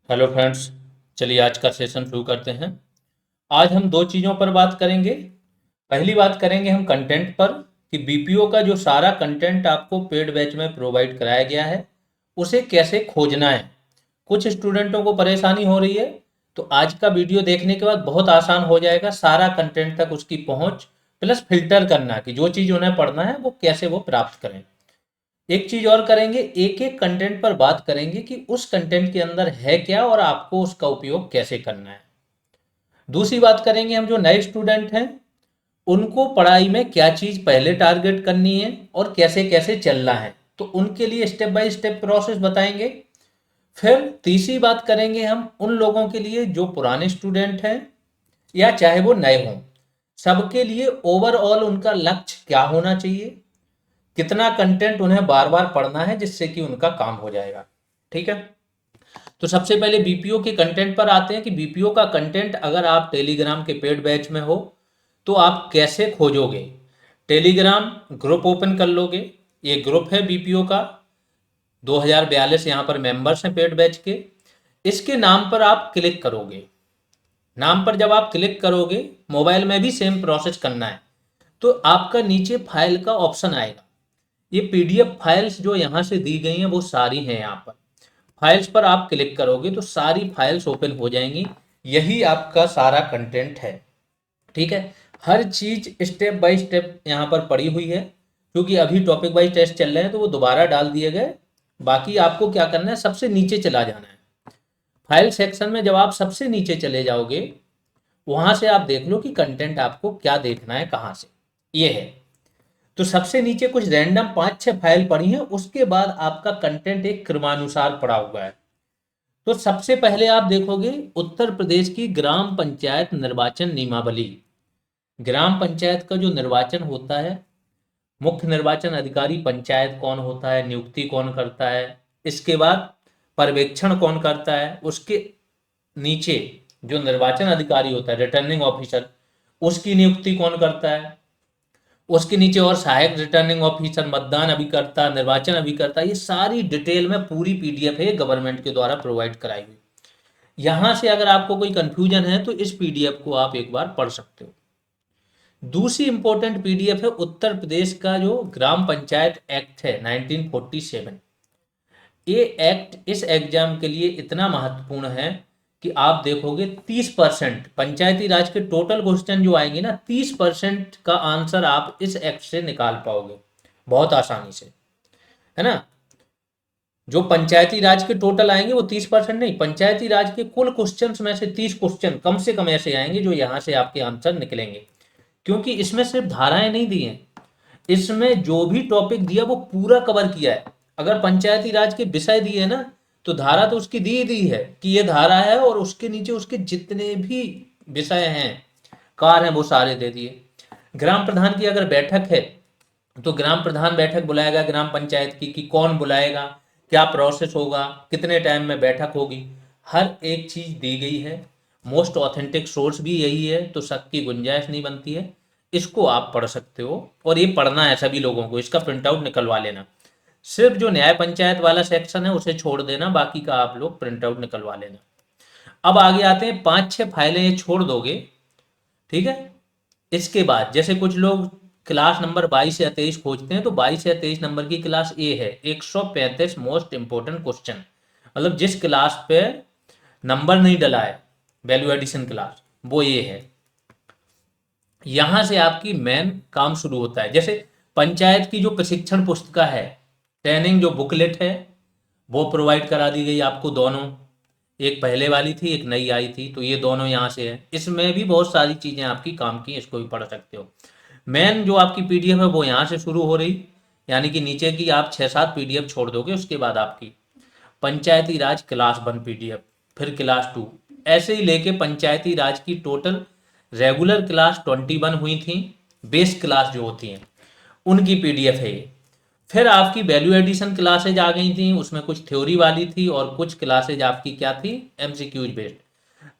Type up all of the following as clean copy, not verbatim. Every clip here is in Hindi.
Hello friends. चलिए आज का सेशन शुरू करते हैं। आज हम दो चीज़ों पर बात करेंगे। पहली बात करेंगे हम कंटेंट पर कि बीपीओ का जो सारा कंटेंट आपको पेड बैच में प्रोवाइड कराया गया है उसे कैसे खोजना है। कुछ स्टूडेंटों को परेशानी हो रही है, तो आज का वीडियो देखने के बाद बहुत आसान हो जाएगा सारा कंटेंट तक उसकी पहुंच, प्लस फिल्टर करना कि जो चीज़ उन्हें पढ़ना है वो कैसे वो प्राप्त करें। एक चीज और करेंगे, एक एक कंटेंट पर बात करेंगे कि उस कंटेंट के अंदर है क्या और आपको उसका उपयोग कैसे करना है। दूसरी बात करेंगे हम जो नए स्टूडेंट हैं उनको पढ़ाई में क्या चीज पहले टारगेट करनी है और कैसे कैसे चलना है, तो उनके लिए स्टेप बाय स्टेप प्रोसेस बताएंगे। फिर तीसरी बात करेंगे हम उन लोगों के लिए जो पुराने स्टूडेंट हैं या चाहे वो नए हों, सबके लिए ओवरऑल उनका लक्ष्य क्या होना चाहिए, कितना कंटेंट उन्हें बार बार पढ़ना है जिससे कि उनका काम हो जाएगा। ठीक है। तो सबसे पहले बीपीओ के कंटेंट पर आते हैं कि बीपीओ का कंटेंट अगर आप टेलीग्राम के पेड बैच में हो तो आप कैसे खोजोगे। टेलीग्राम ग्रुप ओपन कर लोगे। ये ग्रुप है बीपीओ का। 2042 यहाँ पर मेंबर्स हैं पेड बैच के। इसके नाम पर आप क्लिक करोगे। नाम पर जब आप क्लिक करोगे, मोबाइल में भी सेम प्रोसेस करना है, तो आपका नीचे फाइल का ऑप्शन आएगा। ये पीडीएफ फाइल्स जो यहाँ से दी गई हैं वो सारी हैं यहाँ पर। फाइल्स पर आप क्लिक करोगे तो सारी फाइल्स ओपन हो जाएंगी। यही आपका सारा कंटेंट है। ठीक है। हर चीज स्टेप बाय स्टेप यहाँ पर पड़ी हुई है, क्योंकि अभी टॉपिक वाइज टेस्ट चल रहे हैं तो वो दोबारा डाल दिए गए। बाकी आपको क्या करना है, सबसे नीचे चला जाना है। फाइल सेक्शन में जब आप सबसे नीचे चले जाओगे, वहां से आप देख लो कि कंटेंट आपको क्या देखना है, कहाँ से ये है। तो सबसे नीचे कुछ रैंडम 5-6 फाइल पड़ी हैं, उसके बाद आपका कंटेंट एक क्रमानुसार पड़ा हुआ है। तो सबसे पहले आप देखोगे उत्तर प्रदेश की ग्राम पंचायत निर्वाचन नियमावली। ग्राम पंचायत का जो निर्वाचन होता है, मुख्य निर्वाचन अधिकारी पंचायत कौन होता है, नियुक्ति कौन करता है, इसके बाद पर्यवेक्षण कौन करता है, उसके नीचे जो निर्वाचन अधिकारी होता है रिटर्निंग ऑफिसर, उसकी नियुक्ति कौन करता है, उसके नीचे और सहायक रिटर्निंग ऑफिसर, मतदान अभिकर्ता, निर्वाचन अभिकर्ता, ये सारी डिटेल में पूरी पीडीएफ है गवर्नमेंट के द्वारा प्रोवाइड कराई हुई। यहां से अगर आपको कोई कंफ्यूजन है तो इस पीडीएफ को आप एक बार पढ़ सकते हो। दूसरी इंपॉर्टेंट पीडीएफ है उत्तर प्रदेश का जो ग्राम पंचायत एक्ट है 1947। ये एक्ट इस एग्जाम के लिए इतना महत्वपूर्ण है कि आप देखोगे 30% पंचायती राज के टोटल क्वेश्चन जो आएंगे ना, 30% का आंसर आप इस एक्ट से निकाल पाओगे बहुत आसानी से, है ना। जो पंचायती राज के टोटल आएंगे वो 30% नहीं, पंचायती राज के कुल क्वेश्चंस में से 30 क्वेश्चन कम से कम ऐसे आएंगे जो यहाँ से आपके आंसर निकलेंगे। क्योंकि इसमें सिर्फ धाराएं नहीं दी हैं, इसमें जो भी टॉपिक दिया वो पूरा कवर किया है। अगर पंचायती राज के विषय दिए ना, तो धारा तो उसकी दी दी है कि ये धारा है, और उसके नीचे उसके जितने भी विषय हैं, कार्य हैं, वो सारे दे दिए। ग्राम प्रधान की अगर बैठक है तो ग्राम प्रधान बैठक बुलाएगा ग्राम पंचायत की, कि कौन बुलाएगा, क्या प्रोसेस होगा, कितने टाइम में बैठक होगी, हर एक चीज दी गई है। मोस्ट ऑथेंटिक सोर्स भी यही है, तो शक की गुंजाइश नहीं बनती है। इसको आप पढ़ सकते हो, और ये पढ़ना है सभी लोगों को, इसका प्रिंट आउट निकलवा लेना। सिर्फ जो न्याय पंचायत वाला सेक्शन है उसे छोड़ देना, बाकी का आप लोग प्रिंट आउट निकलवा लेना। अब आगे आते हैं, 5-6 फाइलें ये छोड़ दोगे, ठीक है। इसके बाद जैसे कुछ लोग क्लास नंबर 22 या 23 खोजते हैं, तो 22 या 23 नंबर की क्लास ए है 135 मोस्ट इंपोर्टेंट क्वेश्चन, मतलब जिस क्लास पे नंबर नहीं डला है, वैल्यू एडिशन क्लास, वो ये है। यहां से आपकी मेन काम शुरू होता है। जैसे पंचायत की जो प्रशिक्षण पुस्तिका है, ट्रेनिंग जो बुकलेट है, वो प्रोवाइड करा दी गई आपको दोनों। एक पहले वाली थी, एक नई आई थी, तो ये दोनों यहाँ से है। इसमें भी बहुत सारी चीजें आपकी काम की, इसको भी पढ़ सकते हो। मेन जो आपकी पीडीएफ है वो यहाँ से शुरू हो रही, यानी कि नीचे की आप 6-7 पीडीएफ छोड़ दोगे, उसके बाद आपकी पंचायती राज क्लास 1 पीडीएफ, फिर क्लास 2, ऐसे ही लेके पंचायती राज की टोटल रेगुलर क्लास 21 हुई थी, बेस क्लास जो होती हैं उनकी पीडीएफ है ये। फिर आपकी वैल्यू एडिशन क्लासेज आ गई थी, उसमें कुछ थ्योरी वाली थी और कुछ क्लासेज आपकी क्या थी, एमसीक्यूज बेस्ड।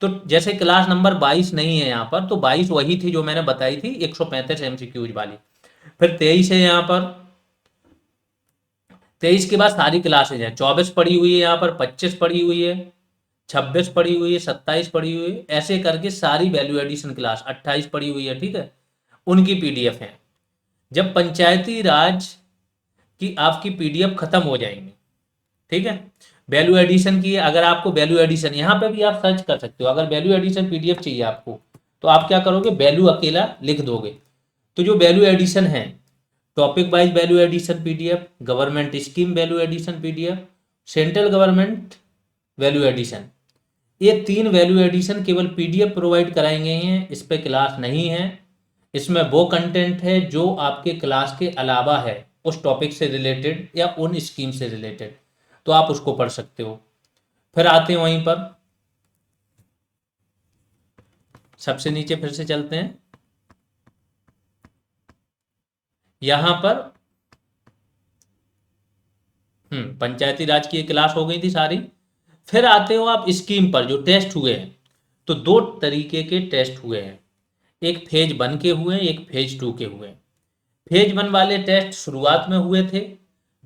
तो जैसे क्लास नंबर 22 नहीं है यहाँ पर, तो 22 वही थी जो मैंने बताई थी 135 एमसीक्यूज वाली। फिर 23 है यहाँ पर, 23 के बाद सारी क्लासेज हैं, 24 पड़ी हुई है यहाँ पर, 25 पड़ी हुई है, 26 पड़ी हुई है, 27 पड़ी हुई है, ऐसे करके सारी वैल्यू एडिशन क्लास 28 पड़ी हुई है, ठीक है, उनकी पीडीएफ है। जब पंचायती राज की आपकी पीडीएफ खत्म हो जाएंगी, ठीक है, वैल्यू एडिशन की, अगर आपको वैल्यू एडिशन यहाँ पे भी आप सर्च कर सकते हो, अगर वैल्यू एडिशन पीडीएफ चाहिए आपको तो आप क्या करोगे, वैल्यू अकेला लिख दोगे। तो जो वैल्यू एडिशन है, topic wise value addition PDF, government scheme value addition PDF, central government value addition, ये 3 वैल्यू एडिशन केवल पीडीएफ प्रोवाइड कराई गई हैं, इस पे क्लास नहीं है। इसमें वो कंटेंट है जो आपके क्लास के अलावा है, उस टॉपिक से रिलेटेड या उन स्कीम से रिलेटेड, तो आप उसको पढ़ सकते हो। फिर आते हैं वहीं पर, सबसे नीचे फिर से चलते हैं, यहां पर पंचायती राज की क्लास हो गई थी सारी। फिर आते हो आप स्कीम पर, जो टेस्ट हुए हैं, तो 2 तरीके के टेस्ट हुए हैं, एक फेज 1 के हुए हैं, एक फेज 2 के हुए हैं। फेज 1 वाले टेस्ट शुरुआत में हुए थे,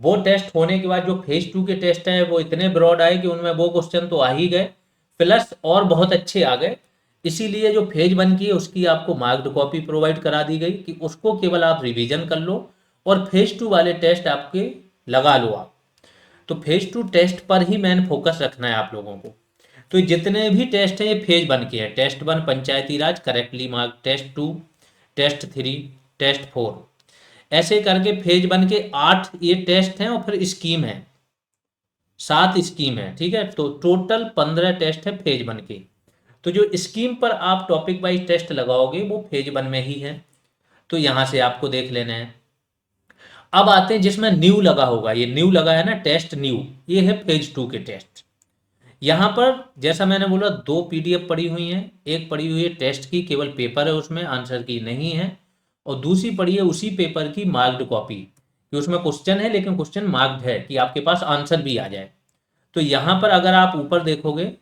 वो टेस्ट होने के बाद जो फेज 2 के टेस्ट हैं वो इतने ब्रॉड आए कि उनमें वो क्वेश्चन तो आ ही गए, प्लस और बहुत अच्छे आ गए। इसीलिए जो फेज 1 की है उसकी आपको मार्क्ड कॉपी प्रोवाइड करा दी गई कि उसको केवल आप रिवीजन कर लो, और फेज 2 वाले टेस्ट आपके लगा लो आप। तो फेज 2 टेस्ट पर ही मैंने फोकस रखना है आप लोगों को। तो जितने भी टेस्ट हैं ये फेज 1 के हैं, test 1 Panchayati Raj correctly mark, test 2, test 3, test 4, ऐसे करके फेज 1 के 8 ये टेस्ट हैं, और फिर स्कीम है 7 स्कीम है, ठीक है। तो टोटल 15 टेस्ट है फेज 1 के। तो जो स्कीम पर आप टॉपिक वाइज टेस्ट लगाओगे वो फेज 1 में ही है, तो यहां से आपको देख लेना है। अब आते हैं जिसमें न्यू लगा होगा, ये न्यू लगा है ना, टेस्ट न्यू, ये है फेज 2 के टेस्ट। यहाँ पर जैसा मैंने बोला 2 पीडीएफ पड़ी हुई हैं, एक पड़ी हुई है टेस्ट की, केवल पेपर है उसमें, आंसर की नहीं है, और दूसरी पड़ी है उसी पेपर की मार्क्ड कॉपी, कि उसमें क्वेश्चन है लेकिन क्वेश्चन मार्क्ड है कि आपके पास आंसर भी आ जाए। तो यहाँ पर अगर आप ऊपर देखोगे,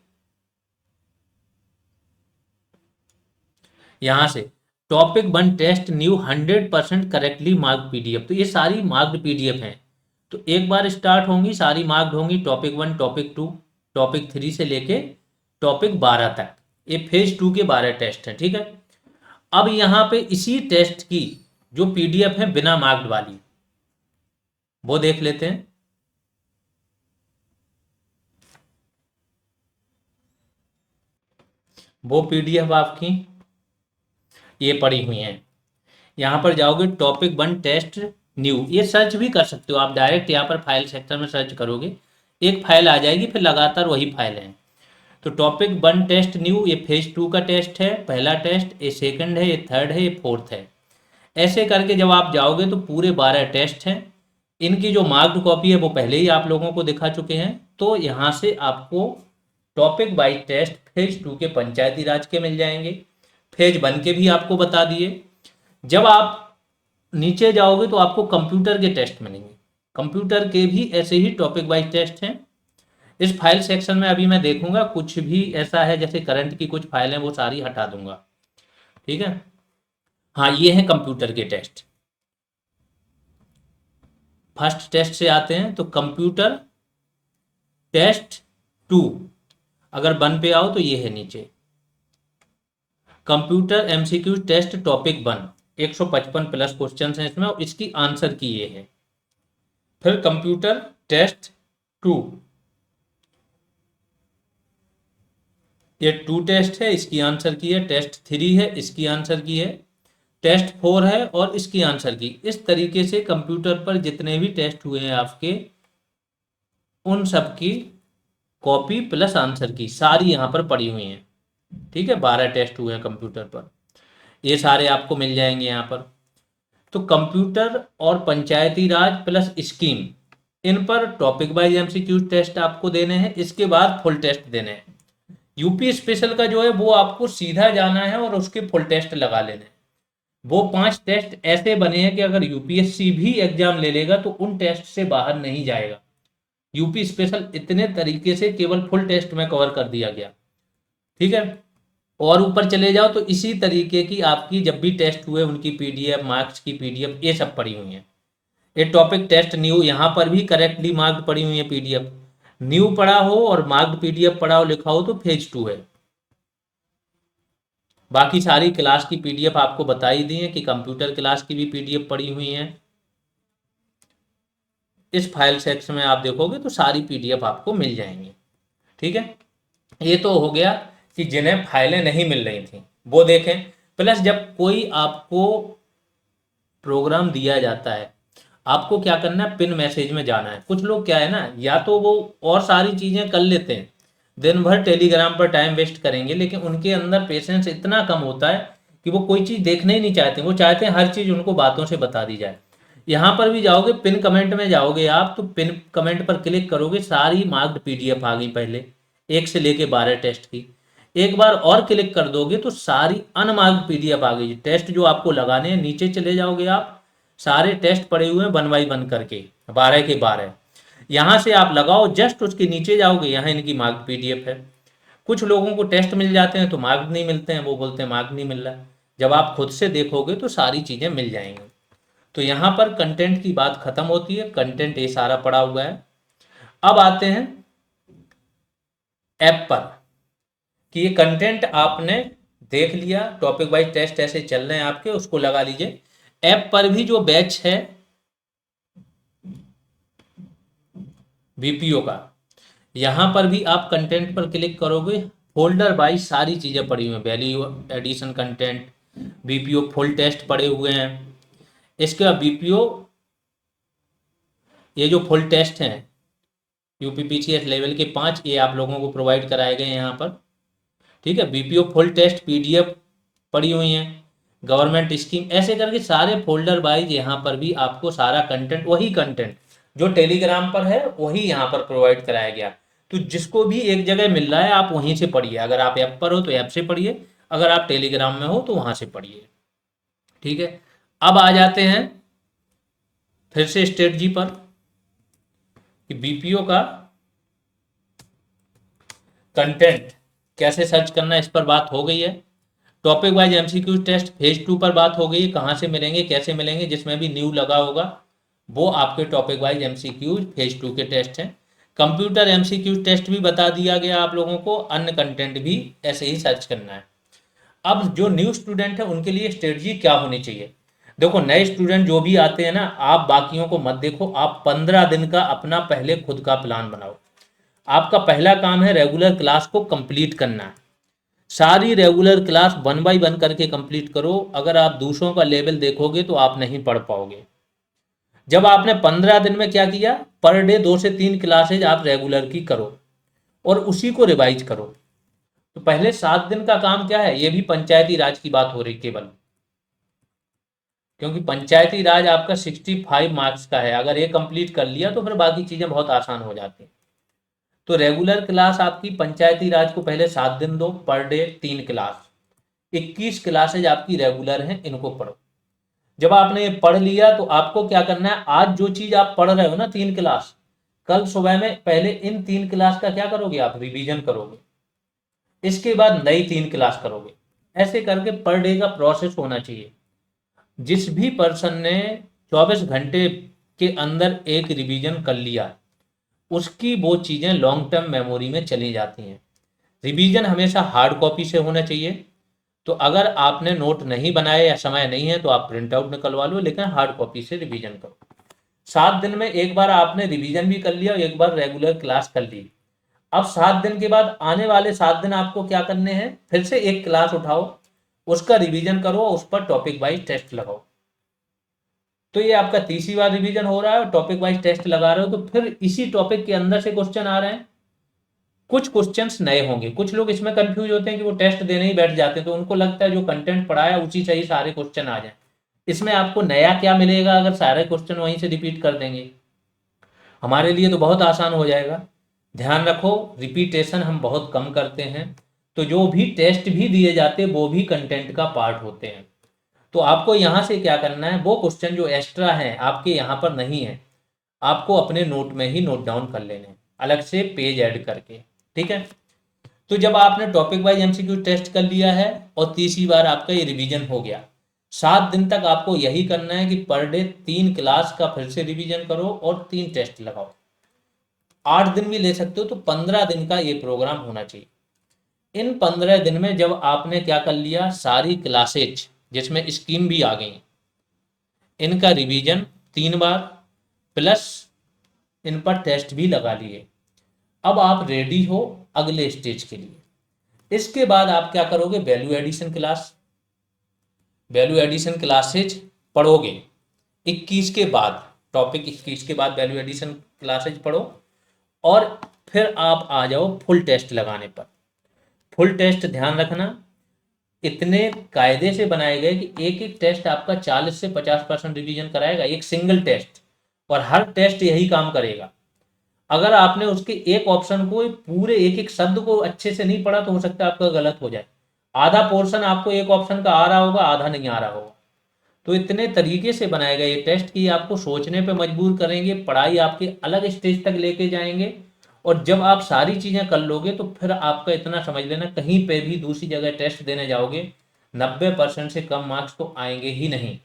यहाँ से topic 1 test new 100% correctly marked PDF, तो ये सारी मार्क्ड पीडीएफ हैं। तो एक बार स्टार्ट होंगी सारी मार्क्ड होंगी, टॉपिक 1, टॉपिक 2, टॉपिक 3 से लेके टॉपिक 12 तक, ये फेज 2 के 12 टेस्ट हैं, ठीक है। अब यहाँ पे इसी टेस्ट की जो पीडीएफ है बिना मार्क्ड वाली, वो देख लेते हैं। वो पीडीएफ आपकी ये पड़ी हुई हैं, यहाँ पर जाओगे टॉपिक 1 टेस्ट न्यू, ये सर्च भी कर सकते हो आप, डायरेक्ट यहाँ पर फाइल सेक्टर में सर्च करोगे, एक फाइल आ जाएगी, फिर लगातार वही फाइल है। तो टॉपिक 1 टेस्ट न्यू, ये फेज 2 का टेस्ट है, पहला टेस्ट, ये सेकंड है, ये थर्ड है, ये फोर्थ है। ऐसे करके जब आप जाओगे तो पूरे 12 टेस्ट हैं। इनकी जो मार्क्ड कॉपी है वो पहले ही आप लोगों को दिखा चुके हैं। तो यहाँ से आपको टॉपिक वाइज टेस्ट फेज 2 के पंचायती राज के मिल जाएंगे, फेज 1 के भी आपको बता दिए। जब आप नीचे जाओगे तो आपको कंप्यूटर के टेस्ट मिलेंगे, कंप्यूटर के भी ऐसे ही टॉपिक वाइज टेस्ट हैं। इस फाइल सेक्शन में अभी मैं देखूंगा कुछ भी ऐसा है, जैसे करंट की कुछ फाइलें, वो सारी हटा दूंगा, ठीक है। हाँ, ये है कंप्यूटर के टेस्ट। फर्स्ट टेस्ट से आते हैं, तो कंप्यूटर टेस्ट 2, अगर 1 पे आओ तो ये है नीचे, computer MCQ test topic 1, 155 plus question हैं इसमें, और इसकी आंसर की ये है। फिर कंप्यूटर टेस्ट 2, ये 2 टेस्ट है, इसकी आंसर की है। टेस्ट 3 है, इसकी आंसर की है। टेस्ट 4 है और इसकी आंसर की। इस तरीके से कंप्यूटर पर जितने भी टेस्ट हुए हैं आपके, उन सब की कॉपी प्लस आंसर की सारी यहाँ पर पड़ी हुई हैं, ठीक है। 12 टेस्ट हुए हैं कंप्यूटर पर, ये सारे आपको मिल जाएंगे यहाँ पर। तो कंप्यूटर और पंचायती राज प्लस स्कीम, इन पर टॉपिक वाइज एमसीक्यू टेस्ट आपको देने हैं, इसके बाद फुल टेस्ट देने हैं। यूपी स्पेशल का जो है वो आपको सीधा जाना है और उसके फुल टेस्ट लगा लेने हैं। वो 5 टेस्ट ऐसे बने हैं कि अगर यूपीएससी भी एग्जाम ले लेगा तो उन टेस्ट से बाहर नहीं जाएगा। यूपी स्पेशल इतने तरीके से केवल फुल टेस्ट में कवर कर दिया गया, ठीक है। और ऊपर चले जाओ तो इसी तरीके की आपकी जब भी टेस्ट हुए उनकी पीडीएफ, मार्क्स की पीडीएफ, ये सब पड़ी हुई हैं। ये टॉपिक टेस्ट न्यू, यहाँ पर भी करेक्टली मार्क्ड पड़ी हुई है पीडीएफ। न्यू पढ़ा हो और मार्क्ड पीडीएफ पढ़ा हो लिखा हो तो फेज 2 है। बाकी सारी क्लास की पीडीएफ आपको बता ही दी है कि कंप्यूटर क्लास की भी पीडीएफ पड़ी हुई है। इस फाइल सेक्शन में आप देखोगे तो सारी पीडीएफ आपको मिल जाएंगी। ठीक है, ये तो हो गया कि जिन्हें फाइलें नहीं मिल रही थी वो देखें। प्लस जब कोई आपको प्रोग्राम दिया जाता है, आपको क्या करना है, पिन मैसेज में जाना है। कुछ लोग क्या है ना, या तो वो और सारी चीजें कर लेते हैं, दिन भर टेलीग्राम पर टाइम वेस्ट करेंगे, लेकिन उनके अंदर पेशेंस इतना कम होता है कि वो कोई चीज देखना ही नहीं चाहते। वो चाहते हैं हर चीज उनको बातों से बता दी जाए। यहाँ पर भी जाओगे, पिन कमेंट में जाओगे आप, तो पिन कमेंट पर क्लिक करोगे, सारी मार्क्ड पीडीएफ आ गई पहले 1 से लेके 12 टेस्ट की। एक बार और क्लिक कर दोगे तो सारी अनमार्क्ड पीडीएफ आ गई। टेस्ट जो आपको लगाने हैं, नीचे चले जाओगे आप, सारे टेस्ट पड़े हुए हैं 1 बाय 1 करके, 12 के 12। यहाँ से आप लगाओ, जस्ट उसके नीचे जाओगे, यहाँ इनकी मार्क्ड पीडीएफ है। कुछ लोगों को टेस्ट मिल जाते हैं तो मार्क्ड नहीं मिलते हैं, वो बोलते हैं मार्क्ड नहीं मिल रहा। जब आप खुद से देखोगे तो सारी चीज़ें मिल जाएंगी। तो यहाँ पर कंटेंट की बात खत्म होती है, कंटेंट ये सारा पड़ा हुआ है। अब आते हैं ऐप पर कि ये कंटेंट आपने देख लिया, टॉपिक वाइज टेस्ट ऐसे चल रहे हैं आपके, उसको लगा लीजिए। ऐप पर भी जो बैच है बीपीओ का, यहाँ पर भी आप कंटेंट पर क्लिक करोगे, फोल्डर वाइज सारी चीज़ें पड़ी हुई हैं। Value addition content, BPO full test पड़े हुए हैं। इसके बाद बीपीओ ये जो फुल टेस्ट हैं यूपीपीसीएस लेवल के 5, ये आप लोगों को प्रोवाइड कराए गए हैं यहाँ पर। ठीक है, बीपीओ फुल टेस्ट पीडीएफ पड़ी हुई हैं, गवर्नमेंट स्कीम, ऐसे करके सारे फोल्डर वाइज यहाँ पर भी आपको सारा कंटेंट, वही कंटेंट जो टेलीग्राम पर है वही यहाँ पर प्रोवाइड कराया गया। तो जिसको भी एक जगह मिल रहा है आप वहीं से पढ़िए। अगर आप ऐप पर हो तो ऐप से पढ़िए, अगर आप टेलीग्राम में हो तो वहाँ से पढ़िए। ठीक है, अब आ जाते हैं फिर से स्ट्रेटजी पर कि बीपीओ का कंटेंट कैसे सर्च करना है, इस पर बात हो गई है। Topic wise MCQ test phase 2 पर बात हो गई, कहाँ से मिलेंगे कैसे मिलेंगे, जिसमें भी न्यू लगा होगा वो आपके टॉपिक वाइज एमसीक्यू फेज 2 के टेस्ट हैं। कंप्यूटर एमसीक्यू टेस्ट भी बता दिया गया आप लोगों को, अन्य कंटेंट भी ऐसे ही सर्च करना है। अब जो न्यू स्टूडेंट है उनके लिए स्ट्रेटजी क्या होनी चाहिए। देखो, नए स्टूडेंट जो भी आते हैं ना, आप बाकियों को मत देखो, आप 15 दिन का अपना पहले खुद का प्लान बनाओ। आपका पहला काम है रेगुलर क्लास को कंप्लीट करना। सारी रेगुलर क्लास 1 बाय 1 करके कंप्लीट करो। अगर आप दूसरों का लेवल देखोगे तो आप नहीं पढ़ पाओगे। जब आपने 15 दिन में क्या किया, पर डे 2 से 3 क्लासेज आप रेगुलर की करो और उसी को रिवाइज करो। तो पहले 7 दिन का काम क्या है, ये भी पंचायती राज की बात हो रही केवल, क्योंकि पंचायती राज आपका 65 मार्क्स का है। अगर ये कंप्लीट कर लिया तो फिर बाकी चीजें बहुत आसान हो जाती हैं। तो रेगुलर क्लास आपकी पंचायती राज को पहले 7 दिन दो, पर डे 3 क्लास, 21 क्लासेज आपकी रेगुलर हैं, इनको पढ़ो। जब आपने ये पढ़ लिया तो आपको क्या करना है, आज जो चीज आप पढ़ रहे हो ना 3 क्लास, कल सुबह में पहले इन 3 क्लास का क्या करोगे, आप रिवीजन करोगे। इसके बाद नई 3 क्लास करोगे। ऐसे करके पर डे का प्रोसेस होना चाहिए। जिस भी पर्सन ने 24 घंटे के अंदर एक रिवीजन कर लिया, उसकी वो चीज़ें लॉन्ग टर्म मेमोरी में चली जाती हैं। रिवीजन हमेशा हार्ड कॉपी से होना चाहिए। तो अगर आपने नोट नहीं बनाए या समय नहीं है तो आप प्रिंट आउट निकलवा लो, लेकिन हार्ड कॉपी से रिवीजन करो। 7 दिन में एक बार आपने रिवीजन भी कर लिया और एक बार रेगुलर क्लास कर ली। अब 7 दिन के बाद आने वाले 7 दिन आपको क्या करने हैं, फिर से एक क्लास उठाओ, उसका रिवीजन करो, उस पर टॉपिक वाइज टेस्ट लगाओ। तो ये आपका तीसरी बार रिवीजन हो रहा है, टॉपिक वाइज टेस्ट लगा रहे हो, तो फिर इसी टॉपिक के अंदर से क्वेश्चन आ रहे हैं। कुछ क्वेश्चंस नए होंगे। कुछ लोग इसमें कंफ्यूज होते हैं कि वो टेस्ट देने ही बैठ जाते हैं, तो उनको लगता है जो कंटेंट पढ़ाया उसी से ही सारे क्वेश्चन आ जाए। इसमें आपको नया क्या मिलेगा अगर सारे क्वेश्चन वहीं से रिपीट कर देंगे। हमारे लिए तो बहुत आसान हो जाएगा। ध्यान रखो, रिपीटेशन हम बहुत कम करते हैं, तो जो भी टेस्ट भी दिए जाते हैं वो भी कंटेंट का पार्ट होते हैं। तो आपको यहाँ से क्या करना है, वो क्वेश्चन जो एक्स्ट्रा हैं आपके यहाँ पर नहीं है, आपको अपने नोट में ही नोट डाउन कर लेने हैं, अलग से पेज ऐड करके। ठीक है, तो जब आपने टॉपिक वाइज एमसीक्यू टेस्ट कर लिया है और तीसरी बार आपका ये रिवीजन हो गया, 7 दिन तक आपको यही करना है कि पर डे 3 क्लास का फिर से रिवीजन करो और 3 टेस्ट लगाओ। 8 दिन भी ले सकते हो, तो 15 दिन का ये प्रोग्राम होना चाहिए। इन 15 दिन में जब आपने क्या कर लिया, सारी क्लासेज जिसमें स्कीम भी आ गई, इनका रिवीजन 3 बार प्लस इन पर टेस्ट भी लगा लिए, अब आप रेडी हो अगले स्टेज के लिए। इसके बाद आप क्या करोगे, value addition class, value addition classes पढ़ोगे 21 के बाद, टॉपिक 21 के बाद वैल्यू एडिशन क्लासेज पढ़ो, और फिर आप आ जाओ फुल टेस्ट लगाने पर। फुल टेस्ट ध्यान रखना इतने कायदे से बनाए गए कि एक एक टेस्ट आपका 40 से 50% रिवीजन कराएगा, एक सिंगल टेस्ट, और हर टेस्ट यही काम करेगा। अगर आपने उसके एक ऑप्शन को, पूरे एक एक शब्द को अच्छे से नहीं पढ़ा तो हो सकता है आपका गलत हो जाए। आधा पोर्शन आपको एक ऑप्शन का आ रहा होगा, आधा नहीं आ रहा होगा। तो इतने तरीके से बनाए गए ये टेस्ट कि आपको सोचने पे मजबूर करेंगे, पढ़ाई आपके अलग स्टेज तक लेके जाएंगे, और जब आप सारी चीज़ें कर लोगे तो फिर आपका इतना समझ लेना, कहीं पे भी दूसरी जगह टेस्ट देने जाओगे 90% से कम मार्क्स तो आएंगे ही नहीं।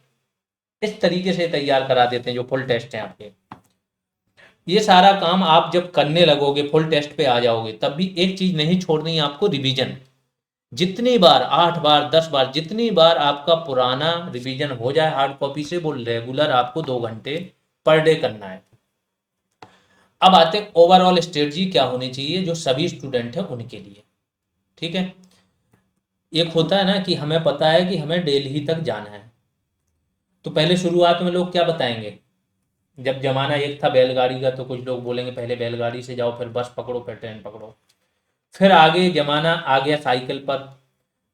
इस तरीके से तैयार करा देते हैं जो फुल टेस्ट हैं आपके। ये सारा काम आप जब करने लगोगे, फुल टेस्ट पे आ जाओगे, तब भी एक चीज़ नहीं छोड़नी है आपको, रिवीजन। जितनी बार, 8 बार 10 बार, जितनी बार आपका पुराना रिवीजन हो जाए हार्ड कॉपी से, वो रेगुलर आपको 2 घंटे पर डे करना है। अब आते हैं ओवरऑल स्ट्रेटजी क्या होनी चाहिए जो सभी स्टूडेंट हैं उनके लिए। ठीक है, एक होता है ना कि हमें पता है कि हमें दिल्ली तक जाना है, तो पहले शुरुआत में लोग क्या बताएंगे, जब जमाना एक था बैलगाड़ी का, तो कुछ लोग बोलेंगे पहले बैलगाड़ी से जाओ, फिर बस पकड़ो, फिर ट्रेन पकड़ो। फिर आगे जमाना आ गया साइकिल पर,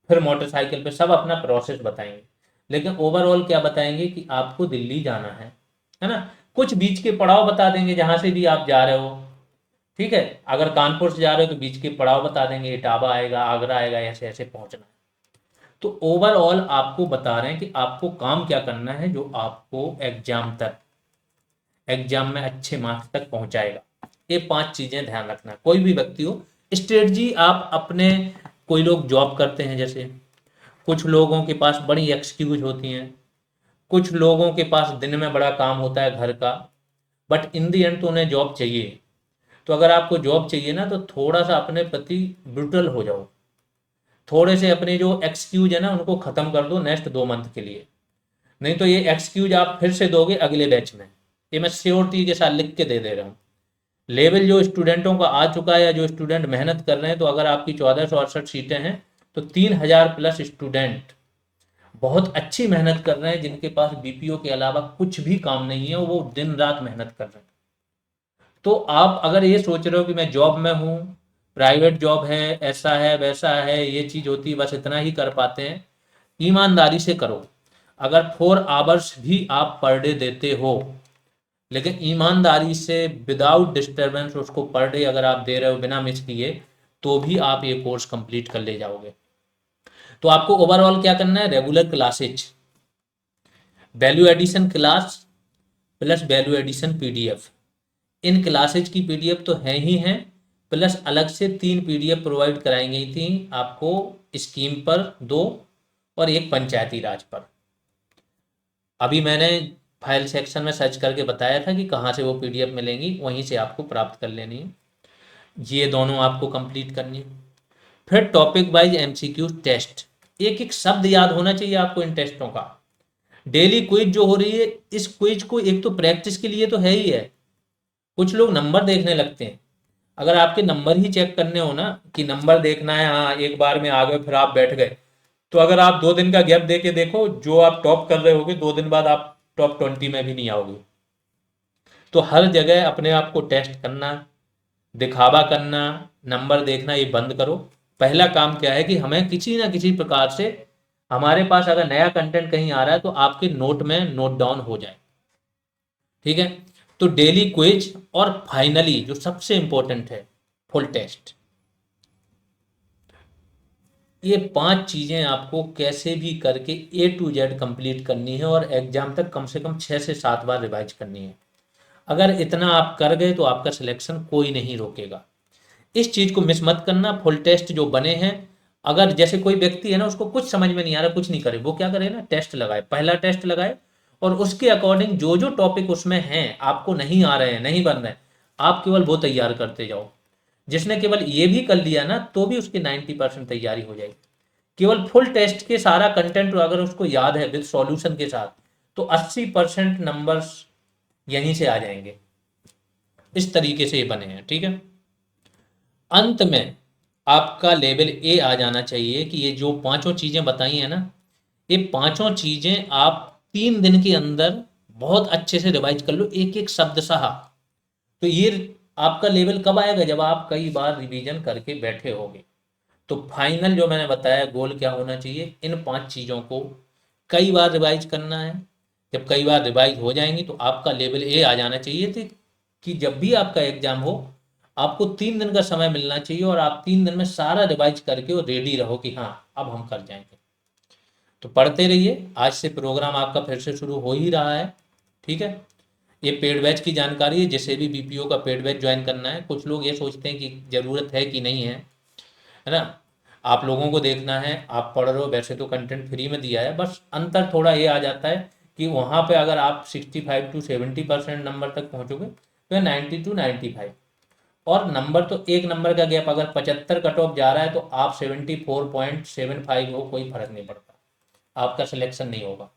फिर मोटरसाइकिल पर, सब अपना प्रोसेस बताएंगे। लेकिन ओवरऑल क्या बताएंगे कि आपको दिल्ली जाना है ना। कुछ बीच के पड़ाव बता देंगे जहां से भी आप जा रहे हो। ठीक है, अगर कानपुर से जा रहे हो तो बीच के पड़ाव बता देंगे, इटावा आएगा, आगरा आएगा, ऐसे ऐसे पहुंचना है। तो ओवरऑल आपको बता रहे हैं कि आपको काम क्या करना है जो आपको एग्जाम में अच्छे मार्क्स तक पहुंचाएगा। ये 5 चीजें ध्यान रखना, कोई भी व्यक्ति हो। स्ट्रेटजी आप अपने, कोई लोग जॉब करते हैं जैसे, कुछ लोगों के पास बड़ी एक्सक्यूज होती हैं, कुछ लोगों के पास दिन में बड़ा काम होता है घर का, बट इन दी एंड तो उन्हें जॉब चाहिए। तो अगर आपको जॉब चाहिए ना, तो थोड़ा सा अपने प्रति ब्रूटल हो जाओ, थोड़े से अपने जो एक्सक्यूज है ना उनको खत्म कर दो नेक्स्ट 2 मंथ के लिए। नहीं तो ये एक्सक्यूज आप फिर से दोगे अगले बैच में, ये मैं श्योरिटी के साथ लिख के दे रहा हूँ। लेवल जो स्टूडेंटों का आ चुका है, या जो स्टूडेंट मेहनत कर रहे हैं, तो अगर आपकी 1468 सीटें हैं तो 3000 प्लस स्टूडेंट बहुत अच्छी मेहनत कर रहे हैं, जिनके पास बीपीओ के अलावा कुछ भी काम नहीं है, वो दिन रात मेहनत कर रहे हैं। तो आप अगर ये सोच रहे हो कि मैं जॉब में हूँ, प्राइवेट जॉब है, ऐसा है वैसा है, ये चीज़ होती है, बस इतना ही कर पाते हैं, ईमानदारी से करो। अगर 4 आवर्स भी आप पर डे देते हो, लेकिन ईमानदारी से विदाउट डिस्टरबेंस उसको पर डे अगर आप दे रहे हो बिना मिस किए, तो भी आप ये कोर्स कंप्लीट कर ले जाओगे। तो आपको ओवरऑल क्या करना है, regular classes, value addition class plus value addition PDF. इन क्लासेज की पीडीएफ तो है ही हैं, प्लस अलग से 3 पीडीएफ प्रोवाइड कराई गई थी आपको, स्कीम पर 2 और एक पंचायती राज पर। अभी मैंने फाइल सेक्शन में सर्च करके बताया था कि कहाँ से वो पीडीएफ मिलेंगी, वहीं से आपको प्राप्त कर लेनी है। ये दोनों आपको कंप्लीट करनी है। फिर टॉपिक वाइज एमसीक्यू टेस्ट, एक एक शब्द याद होना चाहिए आपको इन टेस्टों का। डेली क्विज जो हो रही है, इस क्विज को एक तो प्रैक्टिस के लिए तो है ही है, कुछ लोग नंबर देखने लगते हैं। अगर आपके नंबर ही चेक करने हो ना, कि नंबर देखना है, हाँ एक बार में आ गए फिर आप बैठ गए, तो अगर आप 2 दिन का गैप दे के देखो, जो आप टॉप कर रहे होगे 2 दिन बाद आप टॉप 20 में भी नहीं आओगे। तो हर जगह अपने आप को टेस्ट करना, दिखावा करना, नंबर देखना, ये बंद करो। पहला काम क्या है कि हमें किसी ना किसी प्रकार से, हमारे पास अगर नया कंटेंट कहीं आ रहा है तो आपके नोट में नोट डाउन हो जाए। ठीक है, तो डेली क्विज, और फाइनली जो सबसे इंपॉर्टेंट है, फुल टेस्ट। ये 5 चीजें आपको कैसे भी करके A to Z कंप्लीट करनी है, और एग्जाम तक कम से कम 6 से 7 बार रिवाइज करनी है। अगर इतना आप कर गए तो आपका सिलेक्शन कोई नहीं रोकेगा। इस चीज को मिस मत करना। फुल टेस्ट जो बने हैं, अगर जैसे कोई व्यक्ति है ना, उसको कुछ समझ में नहीं आ रहा, कुछ नहीं करे, वो क्या करे ना, टेस्ट लगाए, पहला टेस्ट लगाए, और उसके अकॉर्डिंग जो जो टॉपिक उसमें हैं आपको नहीं आ रहे हैं, नहीं बन रहे हैं, आप केवल वो तैयार करते जाओ। जिसने केवल ये भी कर लिया ना तो भी उसकी 90% तैयारी हो जाएगी। केवल फुल टेस्ट के सारा कंटेंट अगर उसको याद है विद सॉल्यूशन के साथ तो 80% नंबर्स यहीं से आ जाएंगे। इस तरीके से ये बने हैं, ठीक है। अंत में आपका लेवल ए आ जाना चाहिए कि ये जो पांचों चीजें बताई हैं ना, ये पांचों चीजें आप 3 दिन के अंदर बहुत अच्छे से रिवाइज कर लो, एक एक शब्द सहा। तो ये आपका लेवल कब आएगा, जब आप कई बार रिवीजन करके बैठे होगे। तो फाइनल जो मैंने बताया गोल क्या होना चाहिए, इन 5 चीज़ों को कई बार रिवाइज करना है। जब कई बार रिवाइज हो जाएंगी तो आपका लेवल ए आ जाना चाहिए थे कि जब भी आपका एग्जाम हो आपको 3 दिन का समय मिलना चाहिए और आप 3 दिन में सारा रिवाइज करके और रेडी रहो कि हाँ अब हम कर जाएंगे। तो पढ़ते रहिए, आज से प्रोग्राम आपका फिर से शुरू हो ही रहा है, ठीक है। ये पेड बैच की जानकारी है, जिसे भी बीपीओ का पेड बैच ज्वाइन करना है। कुछ लोग ये सोचते हैं कि ज़रूरत है कि नहीं है ना। आप लोगों को देखना है, आप पढ़ रहे हो, वैसे तो कंटेंट फ्री में दिया है, बस अंतर थोड़ा ये आ जाता है कि वहाँ पे अगर आप 65 to 70% नंबर तक पहुँचोगे तो 90 to 95, और नंबर तो एक नंबर का गैप, अगर 75 कट ऑफ जा रहा है तो आप 74.75 हो, कोई फर्क नहीं पड़ता, आपका सिलेक्शन नहीं होगा,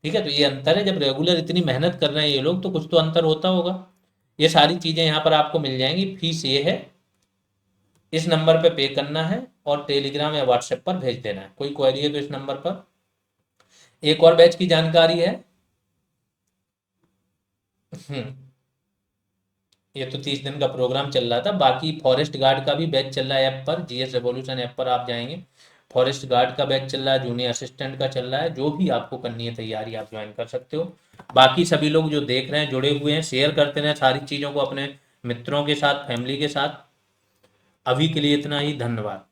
ठीक है। तो ये अंतर है, जब रेगुलर इतनी मेहनत कर रहे हैं ये लोग तो कुछ तो अंतर होता होगा। ये सारी चीज़ें यहाँ पर आपको मिल जाएंगी। फीस ये है, इस नंबर पे पे करना है और टेलीग्राम या व्हाट्सएप पर भेज देना है। कोई क्वेरी है तो इस नंबर पर। एक और बैच की जानकारी है, ये तो 30 दिन का प्रोग्राम चल रहा था, बाकी फॉरेस्ट गार्ड का भी बैच चल रहा है ऐप पर, जीएस रेवोल्यूशन ऐप पर आप जाएंगे, फॉरेस्ट गार्ड का बैच चल रहा है, जूनियर असिस्टेंट का चल रहा है, जो भी आपको करनी है तैयारी आप ज्वाइन कर सकते हो। बाकी सभी लोग जो देख रहे हैं जुड़े हुए हैं, शेयर करते रहें सारी चीज़ों को अपने मित्रों के साथ, फैमिली के साथ। अभी के लिए इतना ही, धन्यवाद।